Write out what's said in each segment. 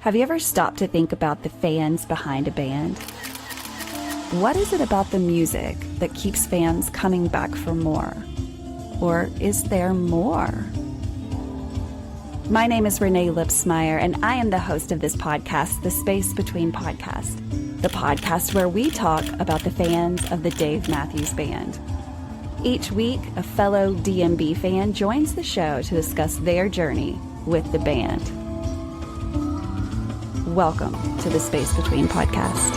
Have you ever stopped to think about the fans behind a band? What is it about the music that keeps fans coming back for more? Or is there more? My name is Renae Lipsmeyer, and I am the host of this podcast, The Space Between Podcast, the podcast where we talk about the fans of the Dave Matthews Band. Each week, a fellow DMB fan joins the show to discuss their journey with the band. Welcome to the Space Between Podcast.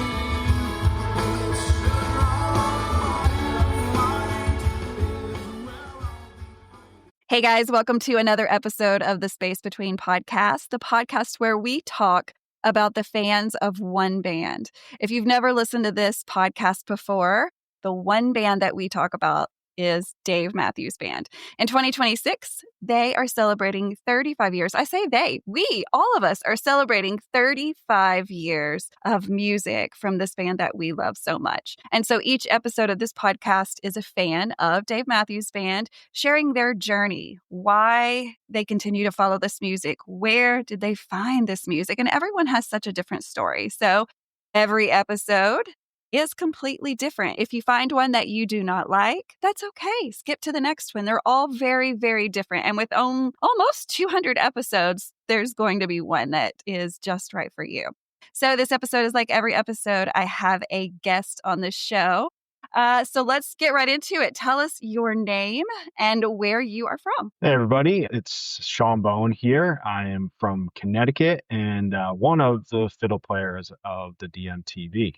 Hey guys, welcome to another episode of the Space Between Podcast, the podcast where we talk about the fans of one band. If you've never listened to this podcast before, the one band that we talk about is Dave Matthews Band. In 2026, they are celebrating 35 years. I say they, we, all of us are celebrating 35 years of music from this band that we love so much. And so each episode of this podcast is a fan of Dave Matthews Band sharing their journey, why they continue to follow this music, where did they find this music? And everyone has such a different story. So every episode is completely different. If you find one that you do not like, that's okay. Skip to the next one. They're all very, very different. And with almost 200 episodes, there's going to be one that is just right for you. So this episode is like every episode. I have a guest on the show. So let's get right into it. Tell us your name and where you are from. Hey, everybody. It's Sean Bowen here. I am from Connecticut and one of the fiddle players of the DMTB.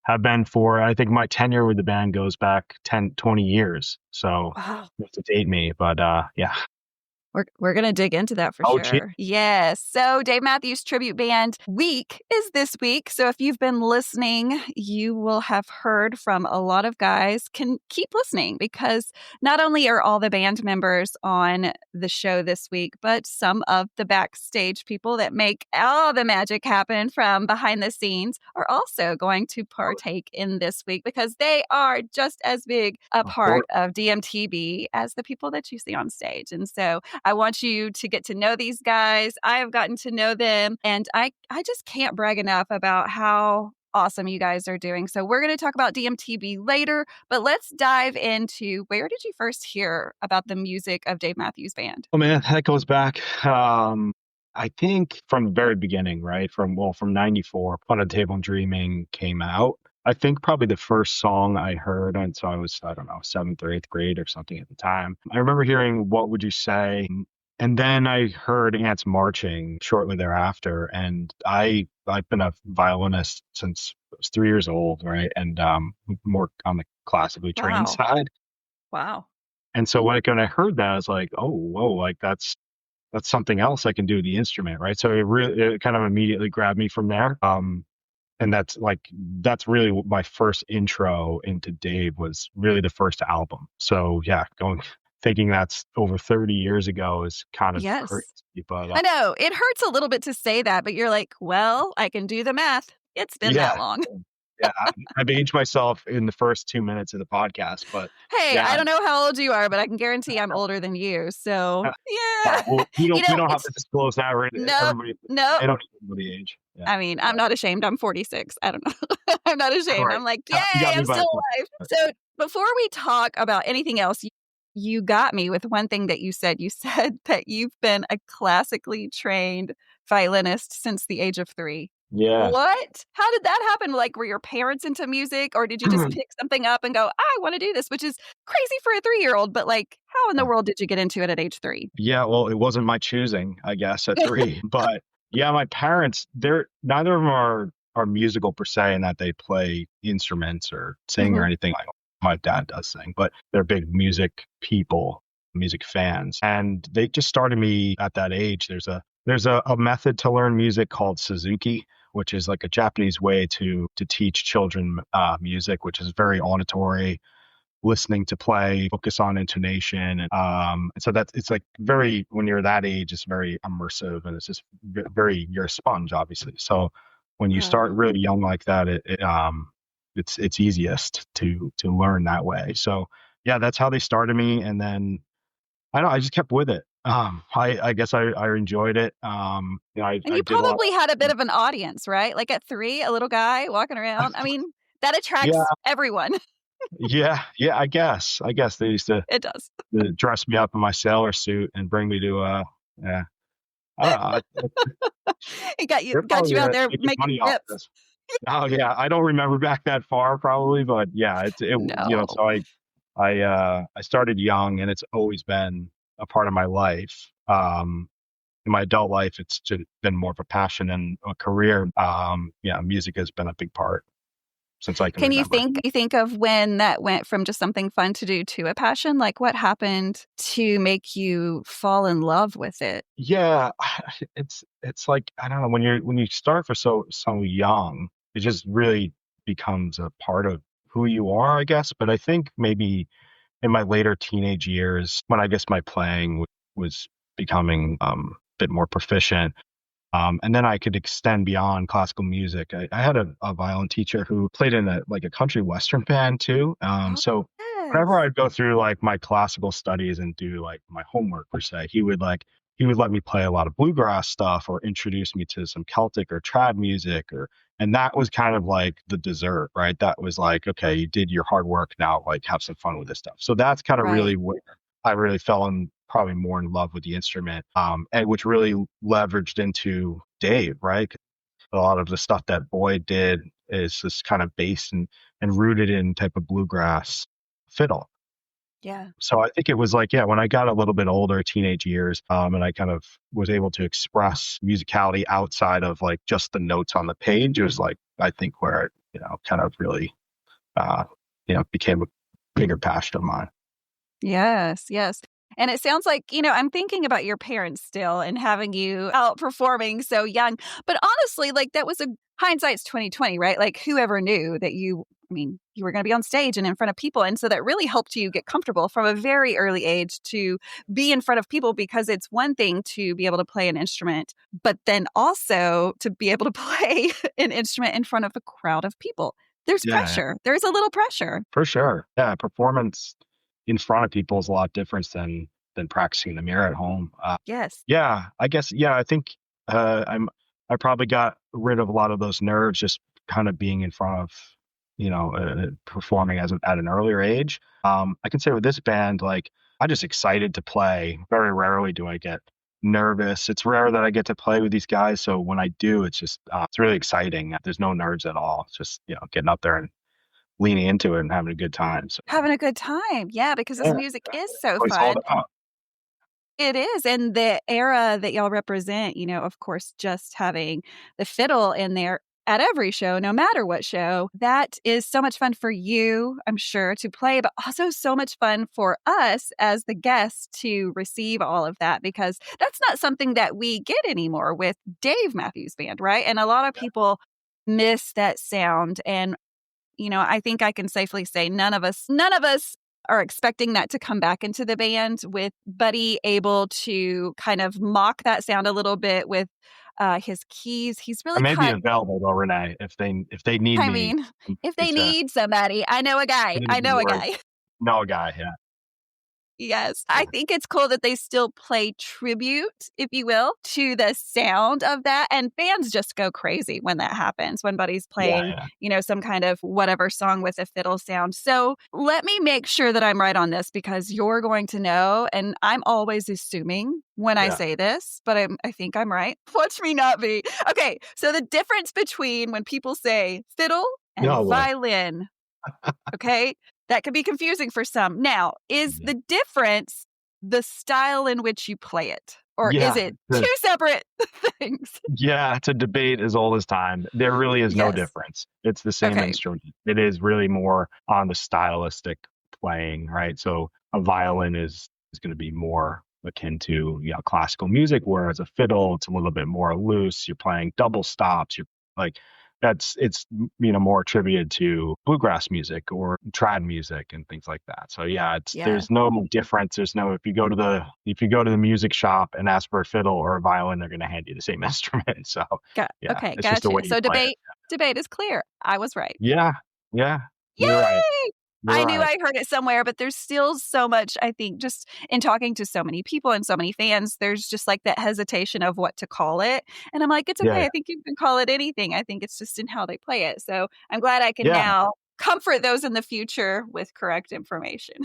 Have been for, I think my tenure with the band goes back 20 years. So Wow. you have to date me, but yeah. We're going to dig into that for sure. Yes. So Dave Matthews Tribute Band Week is this week. So if you've been listening, you will have heard from a lot of guys. Can keep listening because not only are all the band members on the show this week, but some of the backstage people that make all the magic happen from behind the scenes are also going to partake in this week because they are just as big a part of DMTB as the people that you see on stage. And so I want you to get to know these guys. I have gotten to know them, and I just can't brag enough about how awesome you guys are doing. So we're going to talk about DMTB later, but let's dive into where did you first hear about the music of Dave Matthews Band? Oh man, that goes back. I think from the very beginning, right? From 94, Put on the Table and Dreaming came out. I think probably the first song I heard, and so I was, 7th or 8th grade or something at the time. I remember hearing What Would You Say? And then I heard Ants Marching shortly thereafter. And I've been a violinist since I was 3 years old, right? And more on the classically trained side. Wow. And so when I heard that, I was like, oh, whoa, like that's something else I can do with the instrument, right? So it kind of immediately grabbed me from there. And that's really my first intro into Dave was really the first album. So yeah, thinking that's over 30 years ago is kind of crazy. But I know it hurts a little bit to say that, but you're like, well, I can do the math. It's been that long. Yeah, I've aged myself in the first 2 minutes of the podcast, but hey, yeah. I don't know how old you are, but I can guarantee I'm older than you. So yeah, well, you don't have to disclose that, right? No, I don't know the age. Yeah. I mean, I'm not ashamed. I'm 46. I don't know. I'm not ashamed. Right. I'm like, yay, I'm still alive. So before we talk about anything else, you got me with one thing that you said. You said that you've been a classically trained violinist since the age of 3. Yeah. What? How did that happen? Like, were your parents into music, or did you just pick something up and go, I want to do this, which is crazy for a 3-year-old, but like, how in the world did you get into it at age 3? Yeah, well, it wasn't my choosing, I guess, at 3. But yeah, my parents, neither of them are musical per se in that they play instruments or sing or anything like my dad does sing, but they're big music people, music fans. And they just started me at that age. There's a method to learn music called Suzuki, which is like a Japanese way to teach children music, which is very auditory, listening to play, focus on intonation. And so it's like very, when you're that age, it's very immersive and it's just very, you're a sponge, obviously. So when you start really young like that, it's easiest to learn that way. So yeah, that's how they started me. And then I just kept with it. I guess I enjoyed it. And I you did a lot probably had a of, bit of an audience, right? Like at 3, a little guy walking around. I mean, that yeah, attracts everyone. yeah. I guess they used It does. to dress me up in my sailor suit and bring me to yeah. I don't know. It got you They're got probably you out there making making money off trips. this. Oh yeah, I don't remember back that far probably, but yeah, No. so I started young and it's always been a part of my life. In my adult life, it's just been more of a passion and a career. Yeah, music has been a big part since I can Can remember. you think of when that went from just something fun to do to a passion? Like what happened to make you fall in love with it? Yeah, it's like I don't know when you start for so young, it just really becomes a part of who you are, I guess. But I think maybe in my later teenage years, when I guess my playing was becoming a bit more proficient, and then I could extend beyond classical music. I had a violin teacher who played in a country western band too. Oh, So whenever yes. I'd go through like my classical studies and do like my homework per se, he would let me play a lot of bluegrass stuff or introduce me to some Celtic or trad music and that was kind of like the dessert, right? That was like, okay, you did your hard work, now like have some fun with this stuff. So that's kind of Right. really where I really fell in probably more in love with the instrument, and which really leveraged into Dave, right? A lot of the stuff that Boyd did is just kind of based and rooted in type of bluegrass fiddle. Yeah. So I think it was like, yeah, when I got a little bit older, teenage years, and I kind of was able to express musicality outside of like just the notes on the page, it was like, I think where it, kind of really, uh, became a bigger passion of mine. Yes, yes. And it sounds like, I'm thinking about your parents still and having you out performing so young. But honestly, like that was a hindsight's 2020, right? Like whoever knew that you were going to be on stage and in front of people. And so that really helped you get comfortable from a very early age to be in front of people because it's one thing to be able to play an instrument, but then also to be able to play an instrument in front of a crowd of people. There's Yeah, pressure. There's a little pressure. for sure. Yeah, performance in front of people is a lot different than practicing in the mirror at home. Yes. Yeah, I guess. Yeah, I think I probably got rid of a lot of those nerves just kind of being in front of performing at an earlier age. I can say with this band, like I'm just excited to play. Very rarely do I get nervous. It's rare that I get to play with these guys, so when I do, it's just it's really exciting. There's no nerves at all. It's just getting up there and leaning into it and having a good time. So Having a good time. Yeah, because this yeah, music is exactly. so What it's all fun. about. It is, and the era that y'all represent, of course, just having the fiddle in there at every show, no matter what show, that is so much fun for you, I'm sure, to play, but also so much fun for us as the guests to receive all of that because that's not something that we get anymore with Dave Matthews Band, right? And a lot of people miss that sound and I think I can safely say none of us are expecting that to come back into the band with Buddy able to kind of mock that sound a little bit with his keys. He's I really may be cut. available though, Renee, if they need I me. mean, if they It's need somebody, I know a guy. I know a word. guy. No guy. Yeah. Yes. I think it's cool that they still play tribute, if you will, to the sound of that. And fans just go crazy when that happens, when Buddy's Yeah. playing, Yeah. some kind of whatever song with a fiddle sound. So let me make sure that I'm right on this because you're going to know. And I'm always assuming when I Yeah. say this, but I think I'm right. Watch me not be. Okay. So the difference between when people say fiddle and No way. violin. Okay. That can be confusing for some. Now, is Yeah. the difference the style in which you play it? Or is Yeah. it two separate things? Yeah, it's a debate as old as time. There really is no Yes. difference. It's the same Okay. instrument. It is really more on the stylistic playing, right? So a violin is going to be more akin to classical music, whereas a fiddle it's a little bit more loose. You're playing double stops. You're like it's more attributed to bluegrass music or trad music and things like that. So yeah, Yeah. there's no difference. There's no if you go to the music shop and ask for a fiddle or a violin, they're going to hand you the same instrument. So yeah, Okay. it's just the Gotcha. way you So play it. debate is clear. I was right. Yeah, yeah, you're right. Yay! I knew Right. I heard it somewhere, but there's still so much, I think, just in talking to so many people and so many fans, there's just like that hesitation of what to call it. And I'm like, it's Yeah. okay. I think you can call it anything. I think it's just in how they play it. So I'm glad I can Yeah. now comfort those in the future with correct information.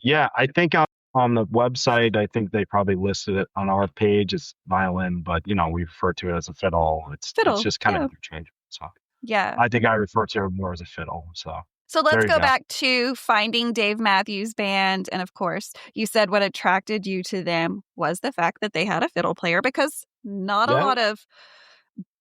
Yeah. I think on the website, I think they probably listed it on our page as violin, but we refer to it as a fiddle. It's Fiddle. just kind of Yeah. interchangeable. So Yeah. I think I refer to it more as a fiddle. So So let's there you go go. back to finding Dave Matthews Band. And of course, you said what attracted you to them was the fact that they had a fiddle player, because not a Yeah. lot of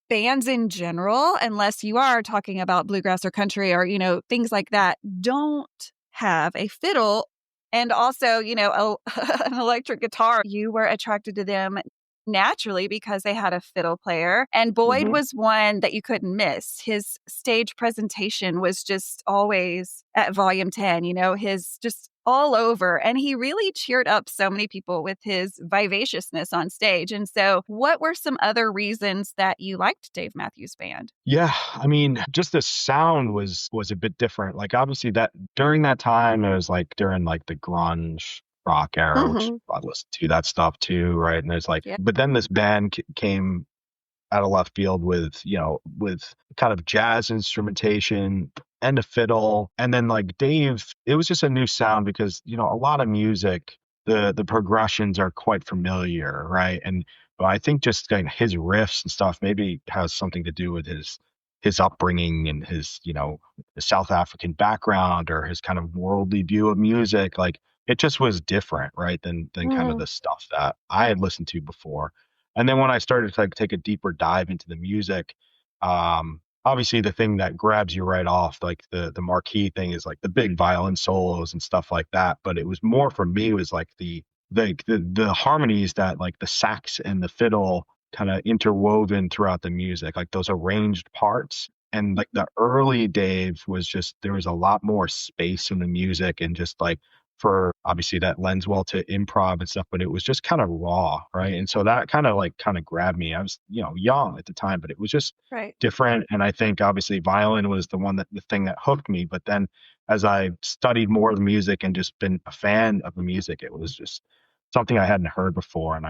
bands in general, unless you are talking about bluegrass or country or, things like that, don't have a fiddle and also, an electric guitar. You were attracted to them naturally because they had a fiddle player. And Boyd Hmm. was one that you couldn't miss. His stage presentation was just always at volume 10, his just all over. And he really cheered up so many people with his vivaciousness on stage. And so, what were some other reasons that you liked Dave Matthews Band? Yeah, I mean, just the sound was a bit different. Like obviously that during that time it was like during like the grunge rock era, which Hmm. I listened to that stuff too, right? And there's like, Yeah. but then this band came out of left field with with kind of jazz instrumentation and a fiddle, and then like Dave, it was just a new sound because a lot of music, the progressions are quite familiar, right? And but I think just like his riffs and stuff maybe has something to do with his upbringing and his his South African background or his kind of worldly view of music. Like it just was different, right, than kind of Mm, the stuff that I had listened to before. And then when I started to like take a deeper dive into the music, obviously the thing that grabs you right off, like the marquee thing, is like the big violin solos and stuff like that. But it was more for me was like the harmonies that like the sax and the fiddle kind of interwoven throughout the music, like those arranged parts. And like the early Dave was just there was a lot more space in the music and just like for obviously that lends well to improv and stuff, but it was just kind of raw, right? And so that kind of grabbed me. I was, young at the time, but it was just right. different. And I think obviously violin was the thing that hooked me. But then as I studied more of the music and just been a fan of the music, it was just something I hadn't heard before. And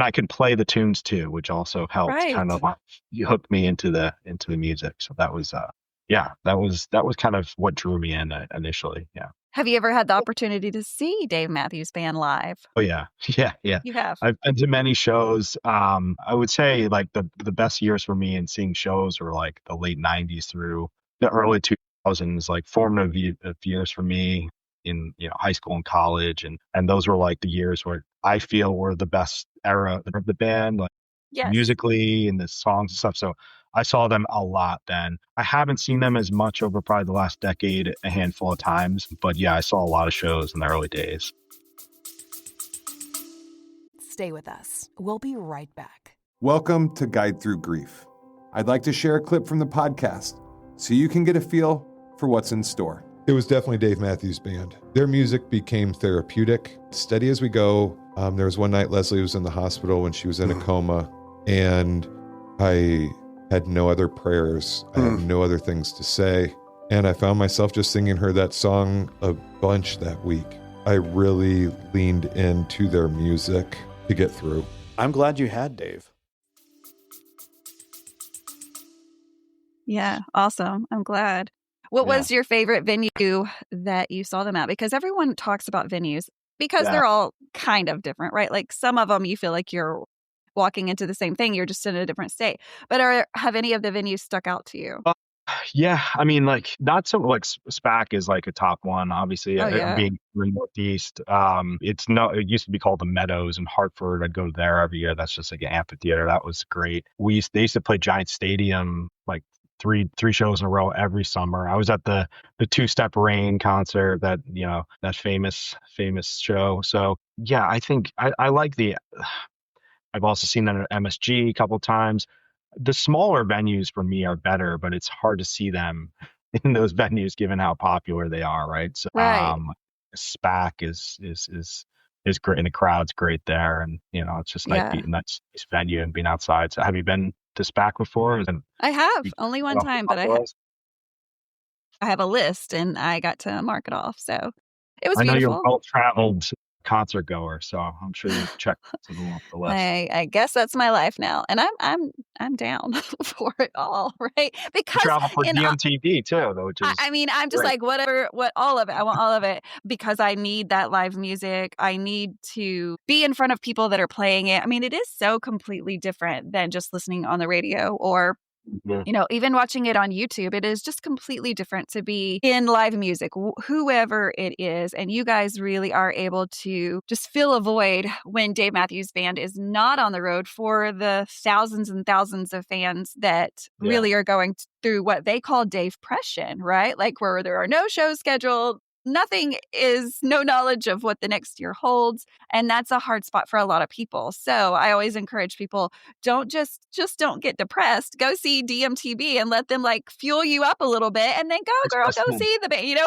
I could play the tunes too, which also helped kind Right. of you hooked me into the music. So that was yeah, that was kind of what drew me in initially. Yeah. Have you ever had the opportunity to see Dave Matthews Band live? Oh yeah. Yeah, yeah. You have. I've been to many shows. I would say like the best years for me in seeing shows were like the late 90s through the early 2000s, like formative years for me in high school and college, and those were like the years where I feel were the best era of the band, like Yes. musically and the songs and stuff. So I saw them a lot then. I haven't seen them as much over probably the last decade, a handful of times, but yeah, I saw a lot of shows in the early days. Stay with us. We'll be right back. Welcome to Guide Through Grief. I'd like to share a clip from the podcast so you can get a feel for what's in store. It was definitely Dave Matthews Band. Their music became therapeutic. Steady as we go. There was one night Leslie was in the hospital when she was in a coma, and I had no other prayers. I had no other things to say. And I found myself just singing her that song a bunch that week. I really leaned into their music to get through. I'm glad you had Dave. Yeah. Awesome. I'm glad. What Yeah. was your favorite venue that you saw them at? Because everyone talks about venues because Yeah. they're all kind of different, right? Like some of them you feel like you're walking into the same thing. You're just in a different state. But have any of the venues stuck out to you? Yeah, I mean, like not so like SPAC is like a top one, obviously. Oh, yeah. Being in Northeast, it used to be called the Meadows in Hartford. I'd go there every year. That's just like an amphitheater. That was great. They used to play Giant Stadium like three shows in a row every summer. I was at the Two Step Rain concert, that that famous show. So yeah, I think I like the. I've also seen them at MSG a couple times. The smaller venues for me are better, but it's hard to see them in those venues given how popular they are, right? So, Right. SPAC is great, and the crowd's great there, and it's just nice Yeah. being that venue and being outside. So, have you been to SPAC before? I have only one time, but I have. I have a list and I got to mark it off. So it was I know you're a beautiful. well-traveled concert goer, so I'm sure you've checked some of them off the list. I guess that's my life now, and I'm down for it all, right? You Because travel for in DMTB too, though, which is I mean, I'm just great. like, whatever, all of it. I want all of it because I need that live music. I need to be in front of people that are playing it. I mean, it is so completely different than just listening on the radio or Mhm. even watching it on YouTube. It is just completely different to be in live music, whoever it is. And you guys really are able to just fill a void when Dave Matthews Band is not on the road for the thousands and thousands of fans that Yeah. really are going through what they call Dave-pression, right? Like where there are no shows scheduled. Nothing is no knowledge of what the next year holds. And that's a hard spot for a lot of people. So I always encourage people, don't just don't get depressed. Go see DMTB and let them like fuel you up a little bit and then go, girl, go see the band.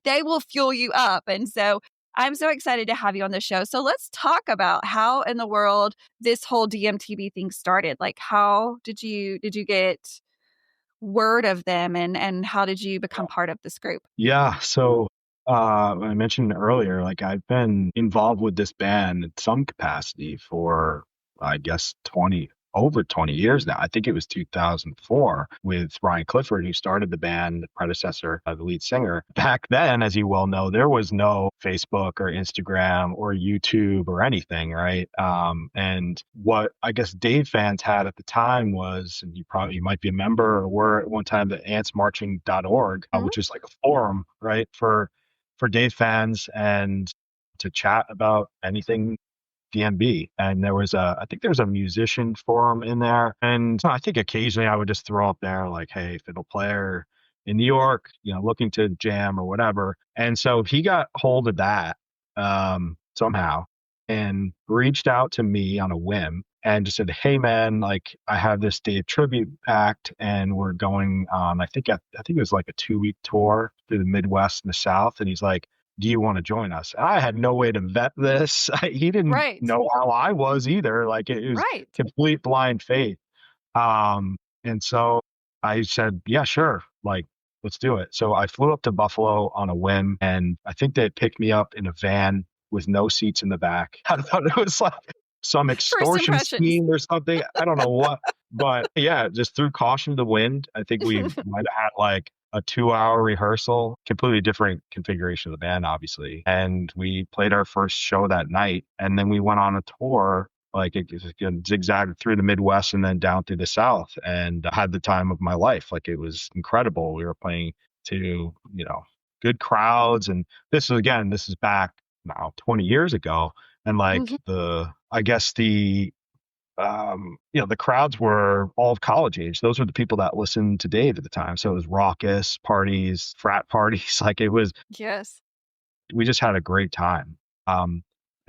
They will fuel you up. And so I'm so excited to have you on the show. So let's talk about how in the world this whole DMTB thing started. Like how did you get word of them and how did you become part of this group? Yeah. So I mentioned earlier, like I've been involved with this band in some capacity for, I guess, over 20 years now. I think it was 2004 with Ryan Clifford, who started the band, the predecessor of the lead singer. Back then, as you well know, there was no Facebook or Instagram or YouTube or anything, right? And what I guess Dave fans had at the time was, and you might be a member or were at one time, the antsmarching.org, which is like a forum, right, for Dave fans and to chat about anything DMB. And I think there was a musician forum in there. And I think occasionally I would just throw up there like, hey, fiddle player in New York, looking to jam or whatever. And so he got hold of that somehow and reached out to me on a whim and just said, hey man, like I have this Dave tribute act and we're going on, I think it was like a 2-week tour through the Midwest and the South. And he's like, do you want to join us? And I had no way to vet this. He didn't know how I was either. Like it was complete blind faith. And so I said, yeah, sure. Like, let's do it. So I flew up to Buffalo on a whim and I think they picked me up in a van with no seats in the back. I thought it was like some extortion scheme or something. I don't know what, but yeah, just threw caution to the wind. I think we might have had like a 2-hour rehearsal, completely different configuration of the band, obviously. And we played our first show that night. And then we went on a tour, like it zigzagged through the Midwest and then down through the South and had the time of my life. Like it was incredible. We were playing to, good crowds. And this is back now 20 years ago. And like the crowds were all of college age. Those were the people that listened to Dave at the time. So it was raucous parties, frat parties. Like it was, we just had a great time. And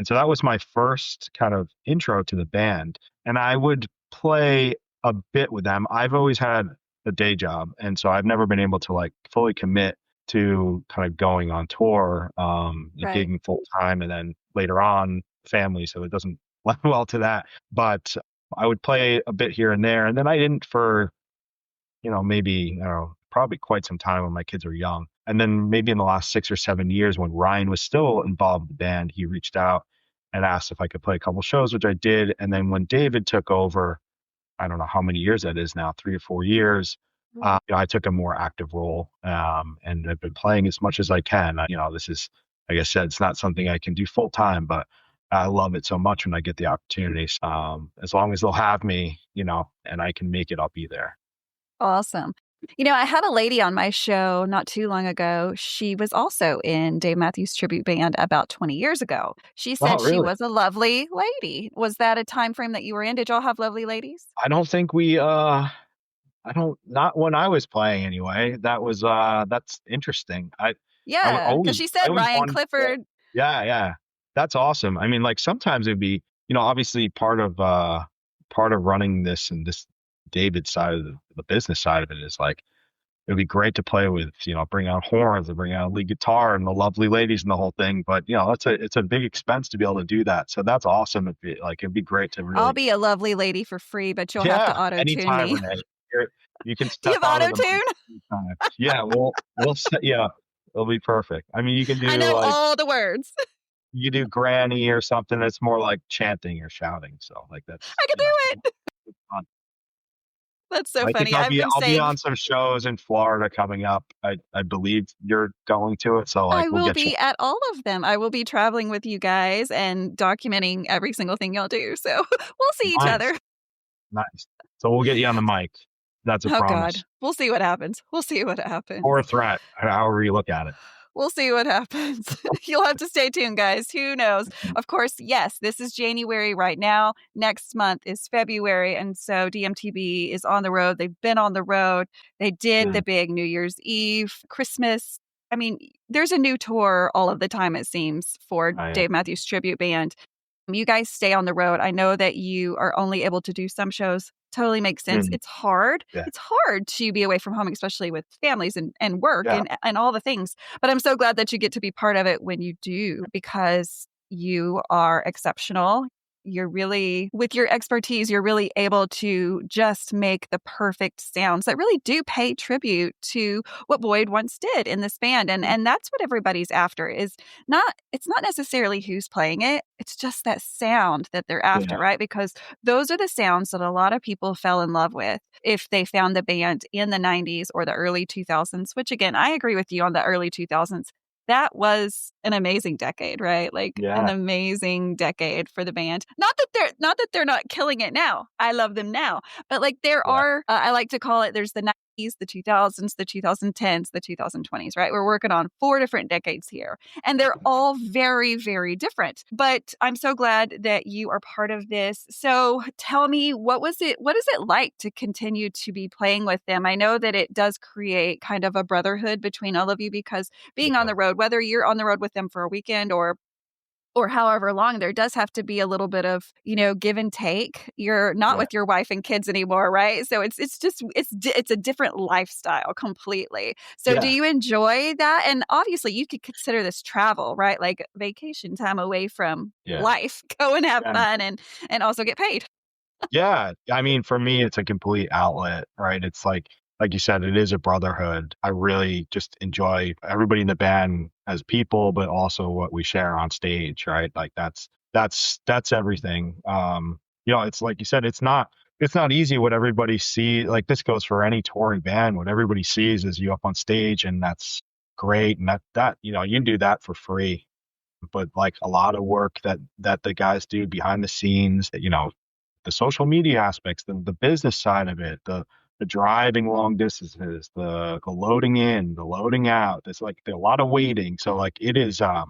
so that was my first kind of intro to the band. And I would play a bit with them. I've always had a day job. And so I've never been able to like fully commit to kind of going on tour, gigging full time. And then later on family. So it doesn't lend well to that, but I would play a bit here and there. And then I didn't for, maybe, probably quite some time when my kids were young. And then maybe in the last 6 or 7 years when Ryan was still involved in the band, he reached out and asked if I could play a couple shows, which I did. And then when David took over, I don't know how many years that is now, 3 or 4 years, I took a more active role and I've been playing as much as I can. This is, like I said, it's not something I can do full time, but I love it so much when I get the opportunities. As long as they'll have me, and I can make it, I'll be there. Awesome. I had a lady on my show not too long ago. She was also in Dave Matthews Tribute Band about 20 years ago. She said she was a lovely lady. Was that a time frame that you were in? Did y'all have lovely ladies? I don't think not when I was playing anyway. That was, that's interesting. Because she said Ryan Clifford. Yeah. That's awesome. I mean, like sometimes it'd be, obviously part of running this and this David side of the business side of it is like, it'd be great to play with, bring out horns and bring out a lead guitar and the lovely ladies and the whole thing. But, it's a big expense to be able to do that. So that's awesome. It'd be great to really. I'll be a lovely lady for free, but you'll have to auto-tune me. Renee. You can Do you step have out of auto the tune? mic anytime. Yeah, we'll set, yeah, it'll be perfect. I mean, you can I do know like all the words. you do granny or something that's more like chanting or shouting. So like that's, I can do it. fun. That's so I think funny. I've been I'll be saying on some shows in Florida coming up. I believe you're going to it, so like I we'll will get you. be at all of them. I will be traveling with you guys and documenting every single thing y'all do. So we'll see each Nice, other. nice. So we'll get you on the mic. That's a Oh, God. promise We'll see what happens. We'll see what happens. or a threat, however you look at it. We'll see what happens. You'll have to stay tuned, guys. Who knows? Mhm. Of course, yes, this is January right now. Next month is February. And so DMTB is on the road. They've been on the road. They did the big New Year's Eve, Christmas. I mean, there's a new tour all of the time, it seems, for Oh, yeah. Dave Matthews Tribute Band. You guys stay on the road. I know that you are only able to do some shows. Totally makes sense. Mm. It's hard. Yeah. It's hard to be away from home, especially with families and work Yeah. and all the things. But I'm so glad that you get to be part of it when you do, because you are exceptional. You're really, with your expertise, you're really able to just make the perfect sounds that really do pay tribute to what Boyd once did in this band. And that's what everybody's after is it's not necessarily who's playing it. It's just that sound that they're after, Yeah. right? Because those are the sounds that a lot of people fell in love with if they found the band in the 90s or the early 2000s, which again, I agree with you on the early 2000s. That was an amazing decade, right? Like an Yeah. amazing decade for the band. Not that they're not killing it now. I love them now, but like there Yeah. are, I like to call it, there's the 90s, the 2000s, the 2010s, the 2020s, right? We're working on 4 different decades here, and they're all very, very different. But I'm so glad that you are part of this. So tell me, what is it like to continue to be playing with them? I know that it does create kind of a brotherhood between all of you, because being on the road, whether you're on the road with them for a weekend or however long, there does have to be a little bit of, give and take. You're not with your wife and kids anymore, right? So it's a different lifestyle completely. So do Yeah. you enjoy that? And obviously you could consider this travel, right? Like vacation time away from Yeah. life. Go and have Yeah. fun and also get paid. Yeah. I mean, for me, it's a complete outlet, right? It's like you said, it is a brotherhood. I really just enjoy everybody in the band as people, but also what we share on stage, right? Like that's everything. It's like you said, it's not easy what everybody sees. Like this goes for any touring band. What everybody sees is you up on stage, and that's great. And that you can do that for free. But like a lot of work that the guys do behind the scenes, the social media aspects, the business side of it, the driving long distances, the loading in, the loading out. There's like a lot of waiting. So like it's a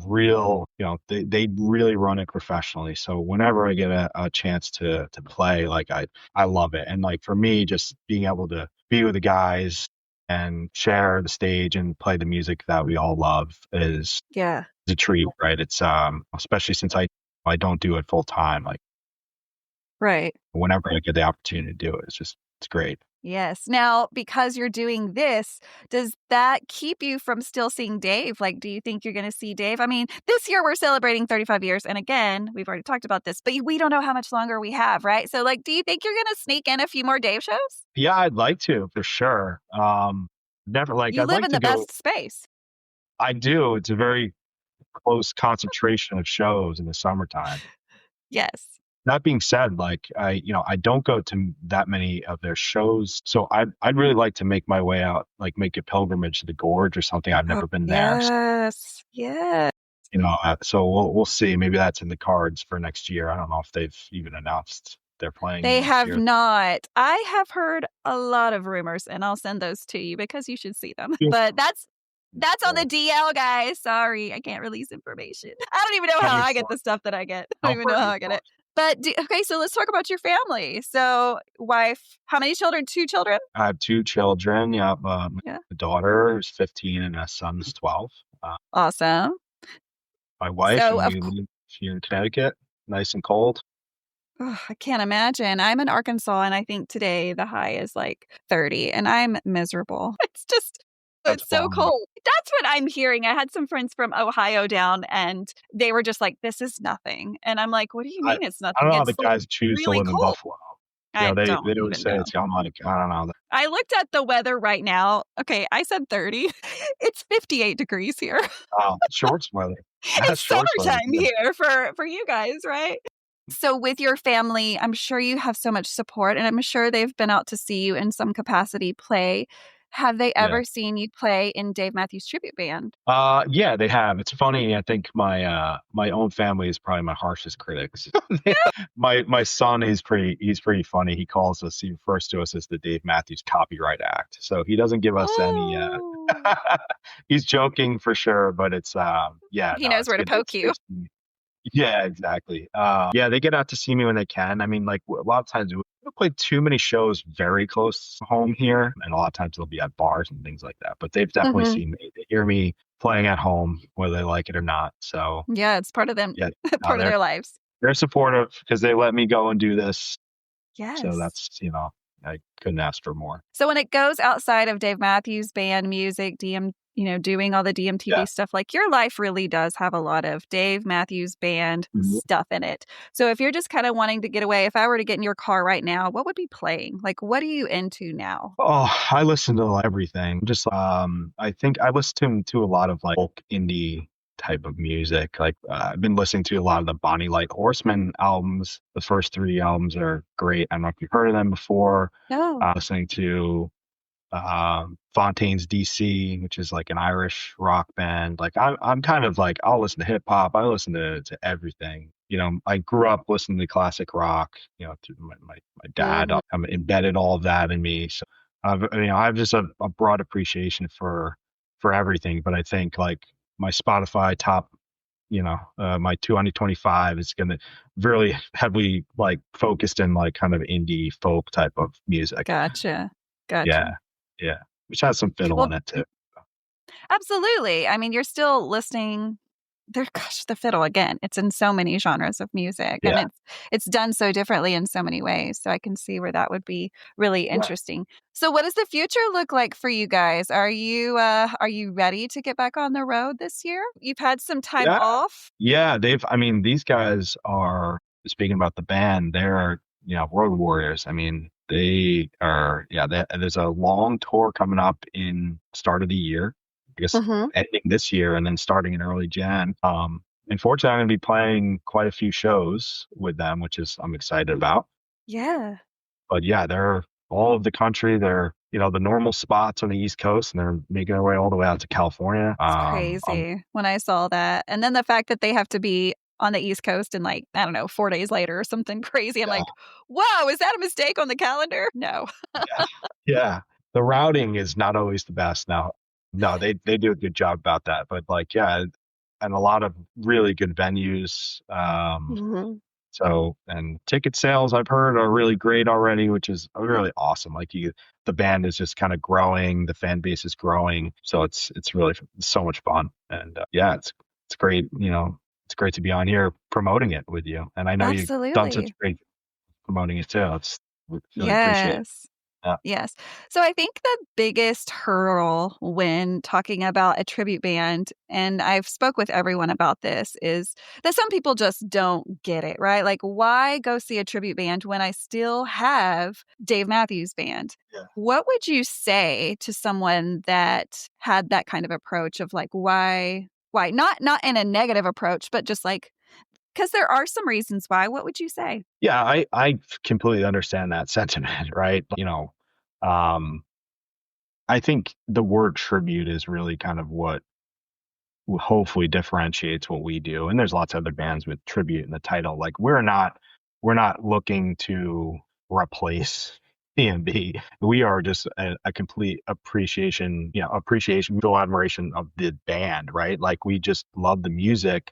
real, they really run it professionally. So whenever I get a chance to play, like I love it. And like for me, just being able to be with the guys and share the stage and play the music that we all love is Yeah. a treat, right? It's especially since I don't do it full time. Like Right. whenever I get the opportunity to do it, it's great. Yes. Now, because you're doing this, does that keep you from still seeing Dave? Like, do you think you're going to see Dave? I mean, this year we're celebrating 35 years. And again, we've already talked about this, but we don't know how much longer we have, right? So like, do you think you're going to sneak in a few more Dave shows? Yeah, I'd like to, for sure. Never like You I'd live like in to the go. best space. I do. It's a very close concentration of shows in the summertime. Yes. That being said, like I don't go to that many of their shows, so I'd really like to make my way out, like make a pilgrimage to the Gorge or something. I've never been there. Yes. Yes. So we'll see. Maybe that's in the cards for next year. I don't know if they've even announced they're playing. They next have year. not. I have heard a lot of rumors, and I'll send those to you because you should see them. Yeah. But that's on the DL, guys. Sorry, I can't release information. I don't even know how I get the stuff that I get. I don't even know how I get it. But okay, so let's talk about your family. So, wife, how many children? 2 children? I have 2 children. Yeah, a daughter is 15 and a son is 12. Awesome. My wife, So, and we live here in Connecticut, nice and cold. I can't imagine. I'm in Arkansas, and I think today the high is like 30, and I'm miserable. It's so cold. That's what I'm hearing. I had some friends from Ohio down, and they were just like, "This is nothing." And I'm like, "What do you mean it's nothing?" I don't know how It's the guys choose to really live in cold. Buffalo. I they don't always even say know. it's, I'm like, I don't know. I looked at the weather right now. Okay, I said 30. It's 58 degrees here. Oh, shorts weather. It's Shorts weather. summertime here for you guys, right? So with your family, I'm sure you have so much support, and I'm sure they've been out to see you in some capacity play. Have they Yeah. ever seen you play in Dave Matthews Tribute Band? Yeah, they have. It's funny. I think my own family is probably my harshest critics. My son is pretty funny. He refers to us as the Dave Matthews Copyright Act. So he doesn't give us any. Oh. He's joking for sure, but it's yeah, He no, knows it's where to good. poke you. Yeah, exactly. Yeah, they get out to see me when they can. I mean, like a lot of times we don't play too many shows very close to home here, and a lot of times they'll be at bars and things like that. But they've definitely Mhm. seen me. They hear me playing at home, whether they like it or not. So Yeah, it's part of them, yeah, no, part of their lives. they're supportive because they let me go and do this. Yes. So that's I couldn't ask for more. So when it goes outside of Dave Matthews Band music, doing all the DMTB Yeah. stuff, like your life really does have a lot of Dave Matthews Band Mhm. stuff in it. So if you're just kind of wanting to get away, if I were to get in your car right now, what would be playing? Like, what are you into now? Oh, I listen to everything. Just I think I listen to a lot of like folk indie type of music. Like I've been listening to a lot of the Bonnie Light Horseman albums. The first 3 albums are great. I don't know if you've heard of them before. No. Listening to Fontaine's DC, which is like an Irish rock band. Like I'm kind of like I'll listen to hip hop. I listen to everything. I grew up listening to classic rock. Through my dad. I'm embedded all of that in me. So I have just a broad appreciation for everything. But I think like my Spotify top, my 2025 is going to really heavily like focused in like kind of indie folk type of music. Gotcha. Yeah, which has some fiddle in it too. Absolutely. I mean, you're still listening. The fiddle again. It's in so many genres of music, Yeah. and it's done so differently in so many ways. So I can see where that would be really interesting. So, what does the future look like for you guys? Are you ready to get back on the road this year? You've had some time off. Yeah, these guys are, speaking about the band, they're road warriors. I mean, they are. Yeah, there's a long tour coming up in start of the year. I guess ending this year and then starting in early Jan. Unfortunately, I'm going to be playing quite a few shows with them, which I'm excited about. Yeah. But yeah, they're all over the country. They're, the normal spots on the East Coast, and they're making their way all the way out to California. It's crazy when I saw that. And then the fact that they have to be on the East Coast and like, I don't know, 4 days later or something crazy. I'm like, whoa, is that a mistake on the calendar? No. Yeah. The routing is not always the best now. No, they do a good job about that. But like, yeah, and a lot of really good venues. So, and ticket sales I've heard are really great already, which is really awesome. Like the band is just kind of growing, the fan base is growing. So it's really so much fun. And yeah, it's great. It's great to be on here promoting it with you. And I know you've done such great promoting it too. Really appreciate it. Yes. So I think the biggest hurdle when talking about a tribute band, and I've spoke with everyone about this, is that some people just don't get it, right? Like, why go see a tribute band when I still have Dave Matthews Band? Yeah. What would you say to someone that had that kind of approach of like, why? Not in a negative approach, but just like, because there are some reasons why. What would you say? Yeah, I completely understand that sentiment, right? I think the word tribute is really kind of what hopefully differentiates what we do. And there's lots of other bands with tribute in the title. Like we're not looking to replace DMB. We are just a complete appreciation, mutual admiration of the band, right? Like we just love the music.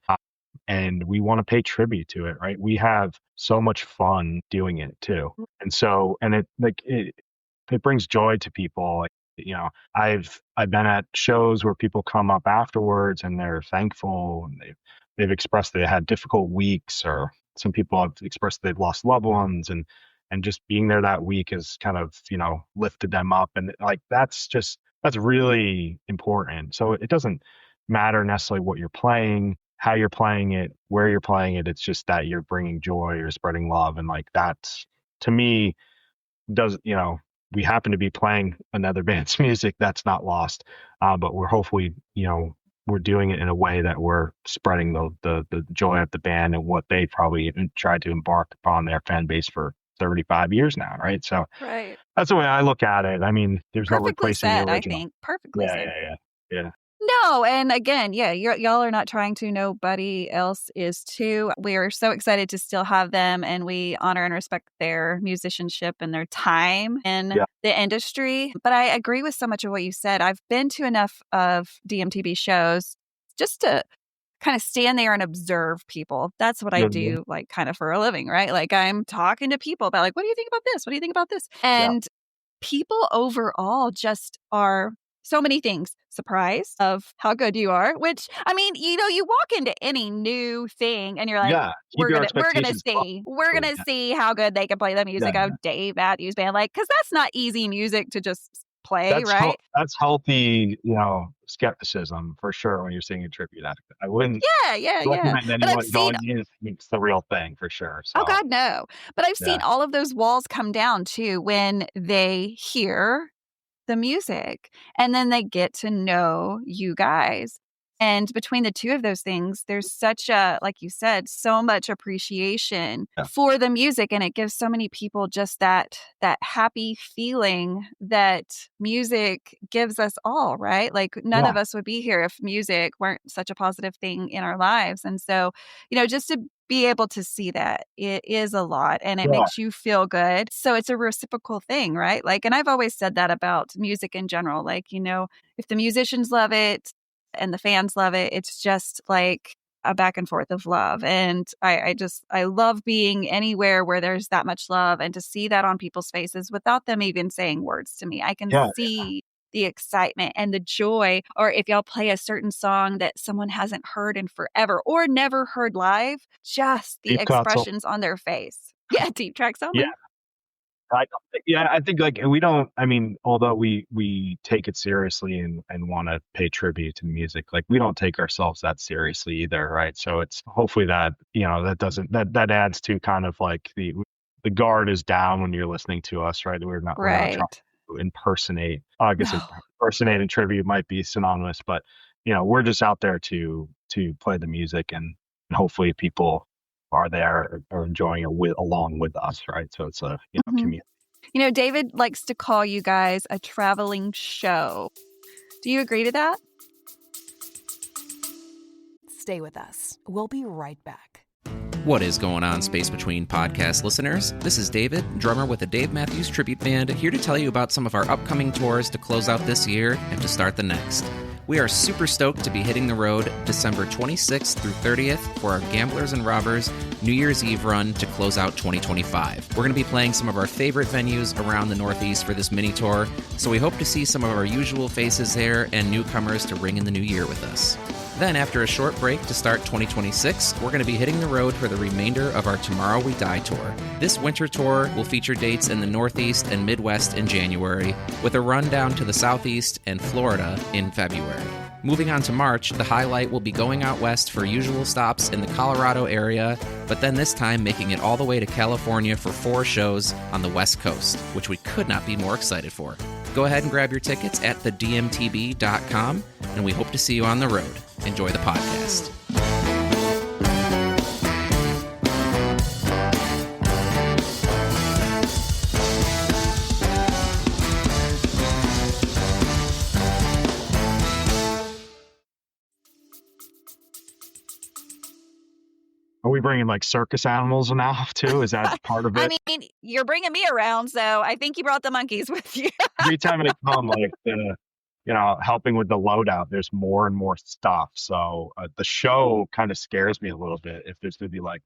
And we want to pay tribute to it, right? We have so much fun doing it too. And so, and it brings joy to people. I've been at shows where people come up afterwards and they're thankful, and they've expressed they had difficult weeks, or some people have expressed they've lost loved ones, and just being there that week has kind of, lifted them up. And like, that's really important. So it doesn't matter necessarily what you're playing, how you're playing it, where you're playing it. It's just that you're bringing joy, you're spreading love. And like, that's to me, we happen to be playing another band's music. That's not lost. But we're hopefully, we're doing it in a way that we're spreading the joy of the band and what they probably tried to embark upon their fan base for 35 years now, right? So that's the way I look at it. I mean, there's no replacing the original. I think. Perfectly said. Yeah. No, and again, y'all are not trying to. Nobody else is too. We are so excited to still have them, and we honor and respect their musicianship and their time in the industry. But I agree with so much of what you said. I've been to enough of DMTB shows just to kind of stand there and observe people. That's what I do, like, kind of for a living, right? Like, I'm talking to people about, like, what do you think about this? What do you think about this? And people overall just are so many things surprised of how good you are, which, I mean, you walk into any new thing and you're like, we're gonna see how good they can play the music of Dave Matthews Band, like, because that's not easy music to just play, right? That's healthy, skepticism for sure when you're singing a tribute act. I wouldn't recommend anyone going in it's the real thing for sure. So. Oh God, no. But I've seen all of those walls come down too when they hear the music and then they get to know you guys. And between the two of those things, there's such a, like you said, so much appreciation for the music. And it gives so many people just that happy feeling that music gives us all, right? Like none of us would be here if music weren't such a positive thing in our lives. And so, just to be able to see that, it is a lot and it makes you feel good. So it's a reciprocal thing, right? Like, and I've always said that about music in general. Like, if the musicians love it, and the fans love it, it's just like a back and forth of love. And I love being anywhere where there's that much love and to see that on people's faces without them even saying words to me. I can see the excitement and the joy. Or if y'all play a certain song that someone hasn't heard in forever or never heard live, just the expressions on their face. Yeah, deep tracks on there. I think like we don't, I mean, although we take it seriously and want to pay tribute to music, like we don't take ourselves that seriously either, right? So it's hopefully that, that adds to kind of like the guard is down when you're listening to us, right? We're not trying to impersonate. I guess impersonate and tribute might be synonymous, but we're just out there to play the music and hopefully people are there or enjoying it along with us, right? So it's a community. David likes to call you guys a traveling show. Do you agree to that? Stay with us. We'll be right back. What is going on, Space Between podcast listeners? This is David, drummer with the Dave Matthews Tribute Band, here to tell you about some of our upcoming tours to close out this year and to start the next. We are super stoked to be hitting the road December 26th through 30th for our Gamblers and Robbers New Year's Eve run to close out 2025. We're going to be playing some of our favorite venues around the Northeast for this mini tour, so we hope to see some of our usual faces there and newcomers to ring in the new year with us. Then, after a short break to start 2026, we're going to be hitting the road for the remainder of our Tomorrow We Die tour. This winter tour will feature dates in the Northeast and Midwest in January, with a run down to the Southeast and Florida in February. Moving on to March, the highlight will be going out west for usual stops in the Colorado area, but then this time making it all the way to California for 4 shows on the West Coast, which we could not be more excited for. Go ahead and grab your tickets at thedmtb.com, and we hope to see you on the road. Enjoy the podcast. Are we bringing like circus animals now too? Is that part of it? I mean, you're bringing me around, so I think you brought the monkeys with you. Every time they come, like helping with the loadout, there's more and more stuff. So the show kind of scares me a little bit if there's going to be like,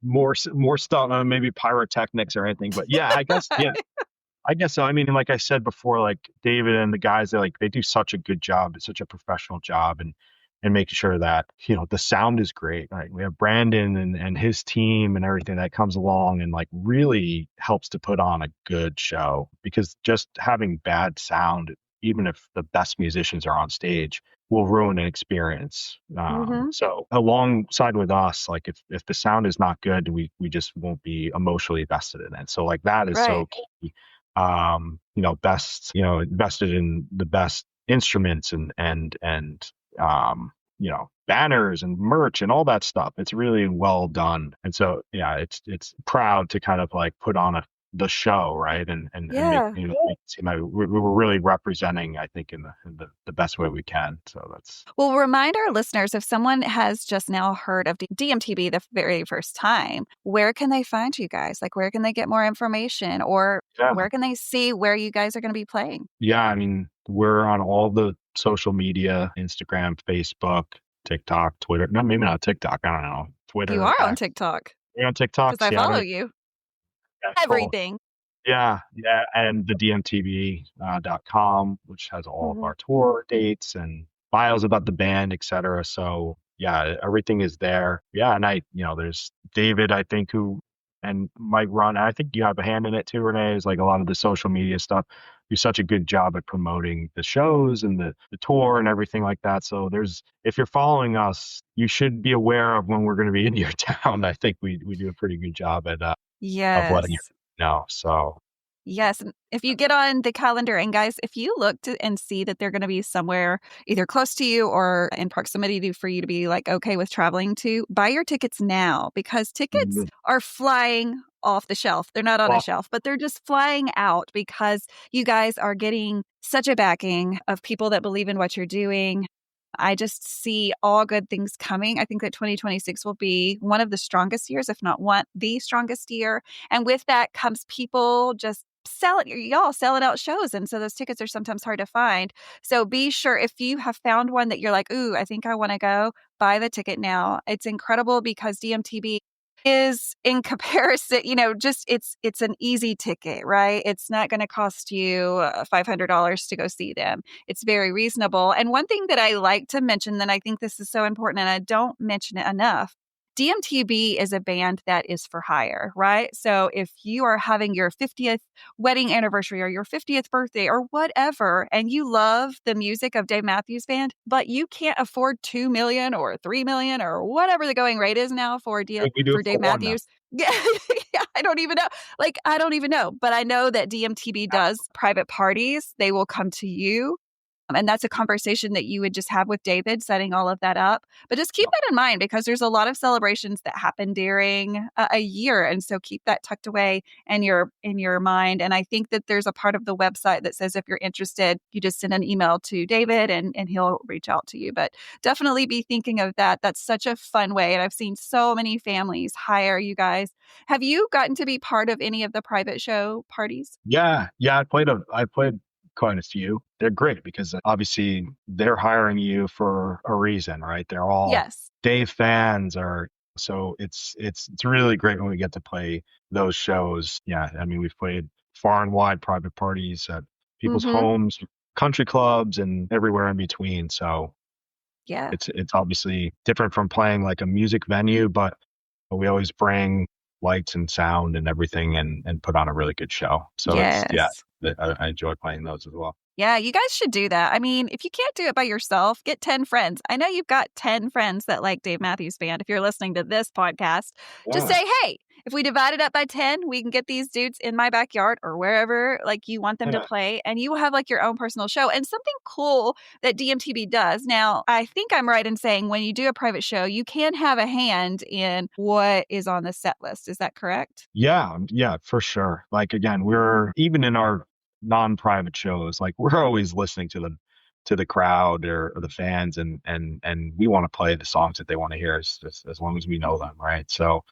more stuff, maybe pyrotechnics or anything. But yeah, I guess so. I mean, like I said before, like David and the guys, they do such a good job. It's such a professional job and making sure that, the sound is great. Right? We have Brandon and his team and everything that comes along and like really helps to put on a good show, because just having bad sound, even if the best musicians are on stage, will ruin an experience. Mhm. So alongside with us, like if the sound is not good, we just won't be emotionally vested in it. So like that is Right. so key. Invested in the best instruments and banners and merch and all that stuff. It's really well done. And so yeah, it's proud to kind of like put on the show, right? And make Yeah. make it seem like we're really representing, I think, in the best way we can. So that's Well, remind our listeners, if someone has just now heard of DMTB the very first time, where can they find you guys? Like, where can they get more information, or yeah. where can they see where you guys are going to be playing? Yeah, I mean, we're on all the social media, Instagram, Facebook, TikTok, Twitter. No, maybe not TikTok. I don't know. You Twitter, are on X. TikTok You're on TikTok? because I See, I follow don't. you. Yeah, cool. Everything. Yeah, and the DMTB.com, which has all of Mhm. our tour dates and bios about the band, etc. So yeah, everything is there. Yeah, and there's David, I think, who and Mike run. And I think you have a hand in it too, Renae. Is like a lot of the social media stuff. Do such a good job at promoting the shows and the tour and everything like that. So if you're following us, you should be aware of when we're going to be in your town. I think we do a pretty good job at of letting you Yes. know. So. Yes. And if you get on the calendar, and guys, if you look and see that they're going to be somewhere either close to you or in proximity for you to be like okay with traveling to, buy your tickets now, because tickets Mhm. are flying off the shelf. They're not on a Well, shelf, but they're just flying out because you guys are getting such a backing of people that believe in what you're doing. I just see all good things coming. I think that 2026 will be one of the strongest years, if not the strongest year. And with that comes people just selling out shows. And so those tickets are sometimes hard to find. So be sure, if you have found one that you're like, ooh, I think I want to go, buy the ticket now. It's incredible because DMTB is, in comparison, just it's an easy ticket, right? It's not going to cost you $500 to go see them. It's very reasonable. And one thing that I like to mention, that I think this is so important, and I don't mention it enough, DMTB is a band that is for hire, right? So if you are having your 50th wedding anniversary or your 50th birthday or whatever, and you love the music of Dave Matthews Band, but you can't afford $2 million or $3 million or whatever the going rate is now for we do it Dave for one now. Matthews. Yeah, I don't even know. I don't even know. But I know that DMTB does private parties. They will come to you. And that's a conversation that you would just have with David, setting all of that up. But just keep that in mind, because there's a lot of celebrations that happen during a year. And so keep that tucked away in your mind. And I think that there's a part of the website that says if you're interested, you just send an email to David and he'll reach out to you. But definitely be thinking of that. That's such a fun way. And I've seen so many families hire you guys. Have you gotten to be part of any of the private show parties? Yeah. I played quite a few. They're great because obviously they're hiring you for a reason, right? They're all Yes. Dave fans, so it's really great when we get to play those shows. Yeah, I mean, we've played far and wide private parties at people's homes, country clubs, and everywhere in between. So Yeah. it's obviously different from playing like a music venue, but we always bring lights and sound and everything and put on a really good show. So Yes. I enjoy playing those as well. Yeah, you guys should do that. I mean, if you can't do it by yourself, get 10 friends. I know you've got 10 friends that like Dave Matthews Band. If you're listening to this podcast, just Yeah. say, hey, if we divide it up by 10, we can get these dudes in my backyard or wherever like you want them to Yeah. play, and you will have like your own personal show. And something cool that DMTB does. Now, I think I'm right in saying when you do a private show, you can have a hand in what is on the set list. Is that correct? Yeah, for sure. Like again, we're even in our non-private shows, like we're always listening to the crowd or the fans, and we want to play the songs that they want to hear as long as we know them, right? So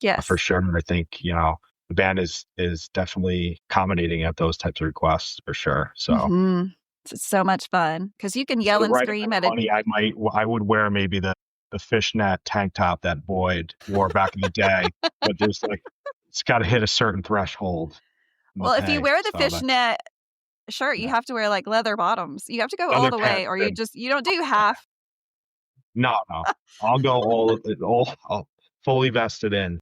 Yes. for sure, I think the band is definitely accommodating at those types of requests for sure. So Mhm. It's so much fun because you can yell and right scream at at money, I would wear maybe the fishnet tank top that Boyd wore back in the day, but there's like it's got to hit a certain threshold. Well, if you wear the So fishnet shirt, you yeah. have to wear like leather bottoms. You have to go all Leather the pants way, or and you don't do half. no, I'll go all fully vested in.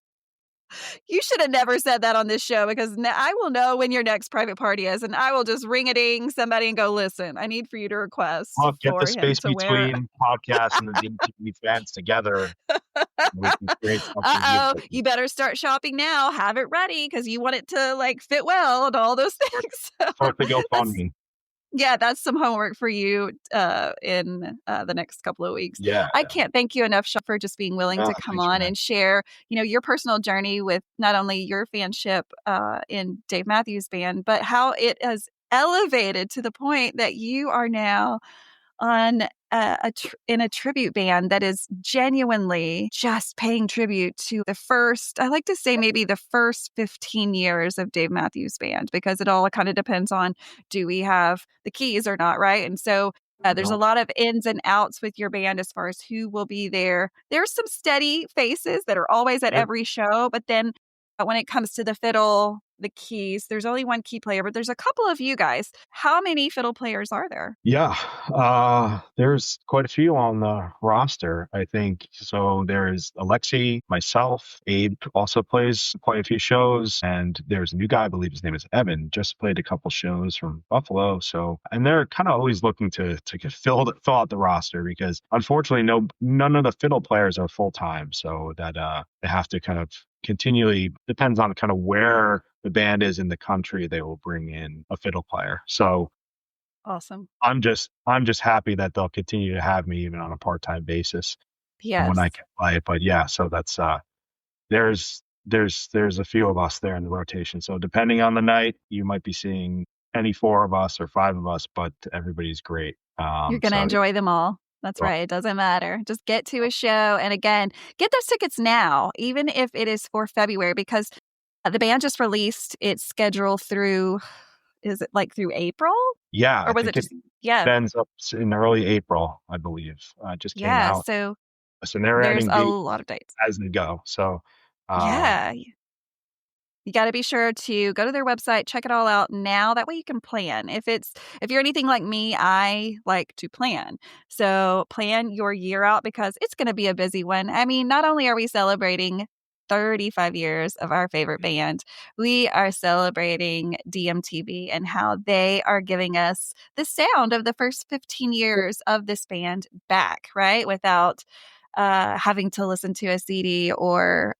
You should have never said that on this show because I will know when your next private party is, and I will just ring-a-ding somebody and go, listen, I need for you to request Well, get for the him space to wear. between podcast and the DMTB fans together. We can create something beautiful. You better start shopping now. Have it ready because you want it to like fit well and all those things. Start the GoFundMe. Yeah, that's some homework for you in the next couple of weeks. Yeah. I can't thank you enough, Sean, for just being willing to come on and share, your personal journey with not only your fanship in Dave Matthews Band, but how it has elevated to the point that you are now on in a tribute band that is genuinely just paying tribute to the first, I like to say maybe the first 15 years of Dave Matthews Band, because it all kind of depends on, do we have the keys or not, right? And so there's a lot of ins and outs with your band as far as who will be there. There's some steady faces that are always at every show, but then when it comes to the fiddle, the keys, there's only one key player, but there's a couple of you guys. How many fiddle players are there? Yeah, there's quite a few on the roster, I think. So there's Alexi, myself, Abe also plays quite a few shows, and there's a new guy, I believe his name is Evan, just played a couple shows from Buffalo. So, and they're kind of always looking to fill out the roster because unfortunately none of the fiddle players are full time, so that they have to kind of continually, depends on kind of where the band is in the country, they will bring in a fiddle player. So awesome. I'm just happy that they'll continue to have me even on a part-time basis when I can play. But yeah, so that's there's a few of us there in the rotation. So depending on the night, you might be seeing any 4 of us or 5 of us, but everybody's great. You're gonna enjoy them all. That's right. It doesn't matter. Just get to a show. And again, get those tickets now, even if it is for February, because the band just released its schedule through, is it like through April? Yeah. Or was it just, it ends up in early April, I believe. Just came out. So they're there's adding a lot of dates as they go. So you got to be sure to go to their website, check it all out now. That way you can plan. If you're anything like me, I like to plan. So plan your year out because it's going to be a busy one. I mean, not only are we celebrating 35 years of our favorite band, we are celebrating DMTB and how they are giving us the sound of the first 15 years of this band back, right? Without having to listen to a CD or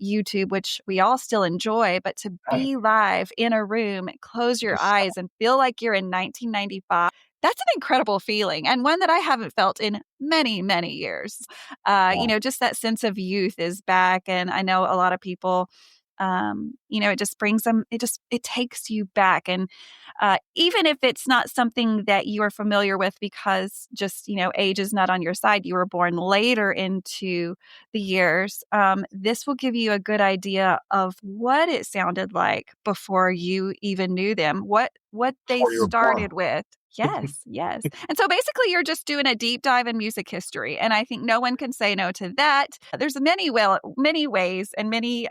YouTube, which we all still enjoy, but to be live in a room, close your eyes and feel like you're in 1995, that's an incredible feeling and one that I haven't felt in many, many years. Just that sense of youth is back. And I know a lot of people, it just brings them, it takes you back. And even if it's not something that you are familiar with because just, age is not on your side, you were born later into the years, this will give you a good idea of what it sounded like before you even knew them, what they started with. Yes. And so basically you're just doing a deep dive in music history. And I think no one can say no to that. There's many ways and many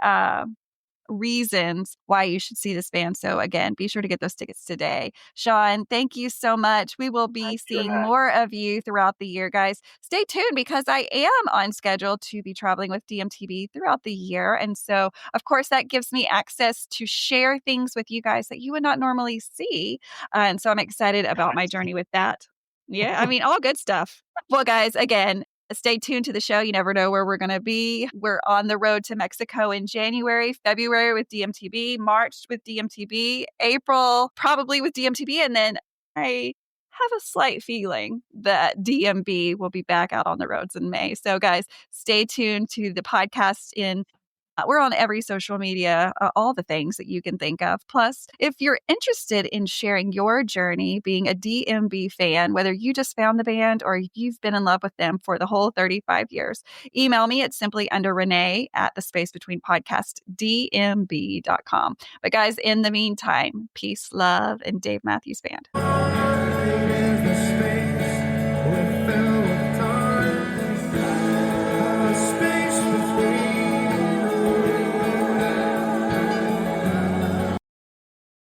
reasons why you should see this band. So again, be sure to get those tickets today. Sean, thank you so much. We will be seeing more of you throughout the year, guys. Stay tuned because I am on schedule to be traveling with DMTB throughout the year. And so, of course, that gives me access to share things with you guys that you would not normally see. And so I'm excited about my journey with that. Yeah, I mean, all good stuff. Well, guys, again, stay tuned to the show. You never know where we're going to be. We're on the road to Mexico in January, February with DMTB, March with DMTB, April probably with DMTB. And then I have a slight feeling that DMB will be back out on the roads in May. So guys, stay tuned to the podcast we're on every social media, all the things that you can think of. Plus, if you're interested in sharing your journey being a DMB fan, whether you just found the band or you've been in love with them for the whole 35 years, email me at simply under Renae at the space between podcast dmb.com. But guys, in the meantime, peace, love, and Dave Matthews Band.